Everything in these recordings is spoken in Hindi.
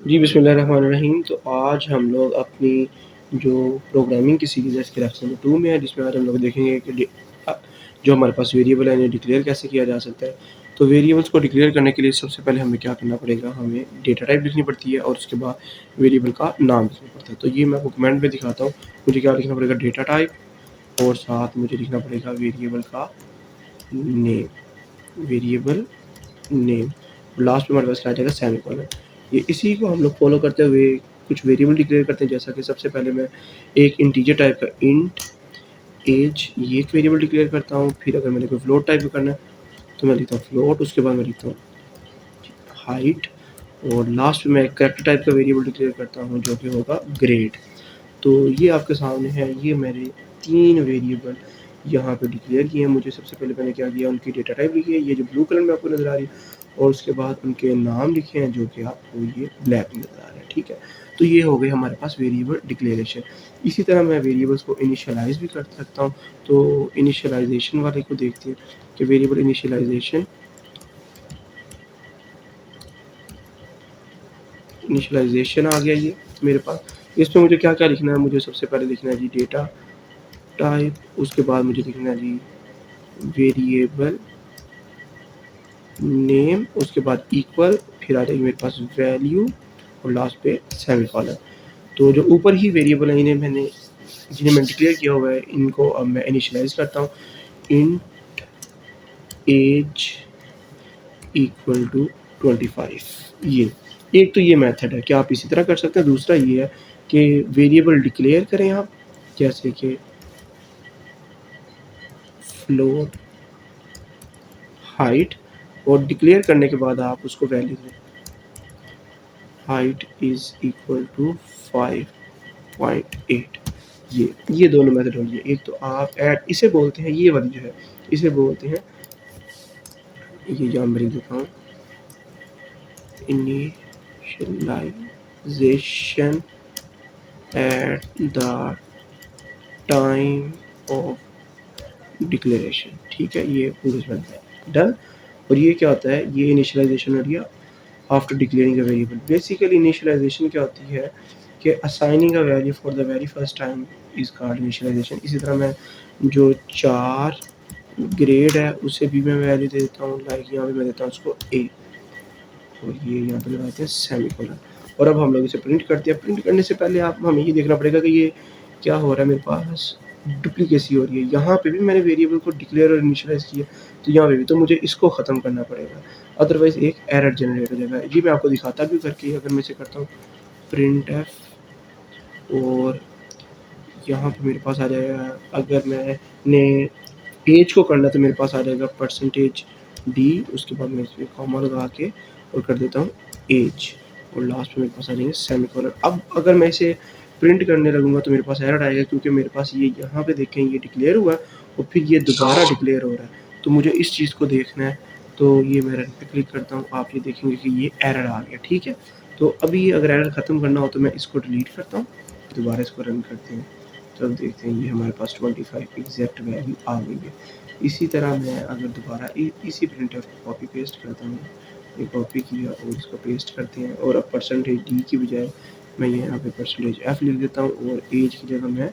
जी, बिस्मिल्लाहिर्रहमानिर्रहीम। तो आज हम लोग अपनी जो प्रोग्रामिंग की सीरीज़ है इसके लेक्चर नंबर 2 में है, जिसमें आज हम लोग देखेंगे कि जो हमारे पास वेरिएबल है इन्हें डिक्लेयर कैसे किया जा सकता है। तो वेरिएबल्स को डिक्लेयर करने के लिए सबसे पहले हमें क्या करना पड़ेगा, हमें डेटा टाइप लिखनी पड़ती है और उसके बाद वेरिएबल का नाम लिखना पड़ता है। तो ये मैं आपको कमेंट में दिखाता हूँ। मुझे क्या लिखना पड़ेगा, डेटा टाइप, और साथ मुझे लिखना पड़ेगा वेरिएबल का नेम, वेरिएबल नेम। लास्ट में हमारे पास आ जाएगा सेमीकोलन। ये इसी को हम लोग फॉलो करते हुए कुछ वेरिएबल डिक्लेयर करते हैं, जैसा कि सबसे पहले मैं एक इंटीजर टाइप का इंट एज ये एक वेरिएबल डिक्लेयर करता हूँ। फिर अगर मैंने कोई फ्लोट टाइप करना है तो मैं लिखता हूँ फ्लोट, उसके बाद मैं लिखता हूँ हाइट, और लास्ट में मैं एक कैरेक्टर टाइप का वेरिएबल डिक्लेयर करता हूँ जो कि होगा ग्रेड। तो ये आपके सामने है, ये मेरे 3 वेरिएबल यहाँ पे डिक्लेयर किए हैं। मुझे सबसे पहले मैंने क्या किया, उनकी डेटा टाइप लिखी है, ये जो ब्लू कलर में आपको नज़र आ रही है, और उसके बाद उनके नाम लिखे हैं जो कि आपको ये ब्लैक में नज़र आ रहे हैं, ठीक है। तो ये हो गए हमारे पास वेरिएबल डिक्लेरेशन। इसी तरह मैं वेरिएबल्स को इनिशियलाइज़ भी कर सकता हूँ। तो इनिशियलाइज़ेशन वाले को देखते हैं कि वेरिएबल इनिशियलाइज़ेशन आ गया ये मेरे पास। इसमें मुझे क्या-क्या लिखना है, मुझे सबसे पहले लिखना है जी डेटा टाइप, उसके बाद मुझे लिखना है जी वेरिएबल नेम, उसके बाद इक्वल, फिर आ जाएगी मेरे पास वैल्यू, और लास्ट पे सेमीकोलन। तो जो ऊपर ही वेरिएबल है जिन्हें मैं डिक्लेयर किया हुआ है, इनको अब मैं इनिशियलाइज़ करता हूँ। Int as equal to 25। ये एक तो ये मेथड है कि आप इसी तरह कर सकते हैं। दूसरा ये है कि वेरिएबल डिक्लेयर करें आप, जैसे कि फ्लोट हाइट, और डिक्लेयर करने के बाद आप उसको वैल्यू दें, हाइट इज इक्वल टू 5.8। ये दोनों मेथड होंगे। एक तो आप ऐड इसे बोलते हैं, ये वाली जो है इसे बोलते हैं, ये यहाँ मैं लिख देता हूँ, initialization at the time of declaration, ठीक है। ये पूरे बनता है डन। और ये क्या होता है, ये इनिशियलाइजेशन हो गया after declaring a variable. Basically initialization क्या होती है कि assigning a value for the very first time is called initialization. इसी तरह मैं जो 4 ग्रेड है उसे भी मैं वैल्यू दे देता हूँ, लाइक यहाँ पे मैं देता हूँ उसको ए, और ये यहाँ पे लगाते हैं सेमीकोलन। और अब हम लोग इसे प्रिंट करते हैं। प्रिंट करने से पहले आप हमें ये देखना पड़ेगा कि ये क्या हो रहा है, मेरे पास डुप्लीकेसी हो रही है। यहाँ पे भी मैंने वेरिएबल को डिक्लेयर और इनिशियलाइज किया, तो यहाँ पे भी तो मुझे इसको ख़त्म करना पड़ेगा, अदरवाइज़ एक एरर जनरेट हो जाएगा। ये मैं आपको दिखाता भी करके, अगर मैं इसे करता हूँ प्रिंट एफ, और यहाँ पे मेरे पास आ जाएगा, अगर मैंने एज को करना तो मेरे पास आ जाएगा परसेंटेज डी, उसके बाद मैं इसमें कॉमा लगा के और कर देता हूँ एज, और लास्ट में मेरे पास आ जाएंगे सेमीकोलन। अब अगर मैं इसे प्रिंट करने लगूंगा तो मेरे पास एरर आएगा, क्योंकि मेरे पास ये यहाँ पे देखें ये डिक्लेयर हुआ है और फिर ये दोबारा डिक्लेयर हो रहा है। तो मुझे इस चीज़ को देखना है, तो ये मैं रन पे क्लिक करता हूँ, आप ये देखेंगे कि ये एरर आ गया, ठीक है। तो अभी अगर एरर ख़त्म करना हो तो मैं इसको डिलीट करता हूँ, दोबारा इसको रन करते हैं, तब देखते हैं ये हमारे पास 25 एग्जैक्ट वैल्यू आ गई है। इसी तरह मैं अगर दोबारा इसी प्रिंटफ को कॉपी पेस्ट करता हूँ, ये कॉपी किया और इसको पेस्ट करते हैं, और अब परसेंटेज डी की बजाय मैं यहाँ पे परसेंटेज एफ लिख देता हूँ, और एज की जगह मैं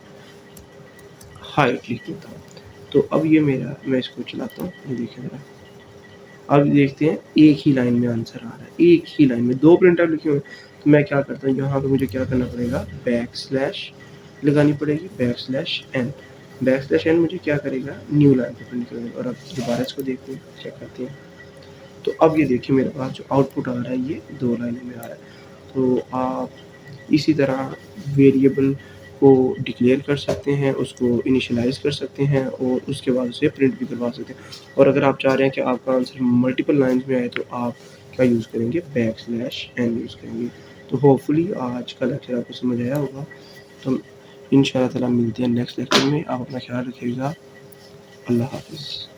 हाइट लिख देता हूँ। तो अब ये मेरा, मैं इसको चलाता हूँ, ये देखें ज़रा, अब देखते हैं एक ही लाइन में आंसर आ रहा है, एक ही लाइन में 2 प्रिंटफ लिखे हुए हैं। तो मैं क्या करता हूँ, यहाँ पे मुझे क्या करना पड़ेगा, बैक स्लैश लगानी पड़ेगी, back slash N. Back slash N मुझे क्या करेगा, न्यू लाइन पे प्रिंट करेगा। और अब दोबारा इसको देखते हैं, चेक करते हैं। तो अब ये देखिए मेरे पास जो आउटपुट आ रहा है ये 2 लाइनों में आ रहा है। तो आप इसी तरह वेरिएबल को डिक्लेयर कर सकते हैं, उसको इनिशियलाइज़ कर सकते हैं, और उसके बाद उसे प्रिंट भी करवा सकते हैं। और अगर आप चाह रहे हैं कि आपका आंसर मल्टीपल लाइन्स में आए तो आप क्या यूज़ करेंगे, बैक स्लैश एन यूज़ करेंगे। तो होपफुली आज का लेक्चर आपको समझ आया होगा। तो इंशाअल्लाह ताला मिलते हैं नेक्स्ट लेक्चर में। आप अपना ख्याल रखिएगा। अल्लाह हाफ़िज़।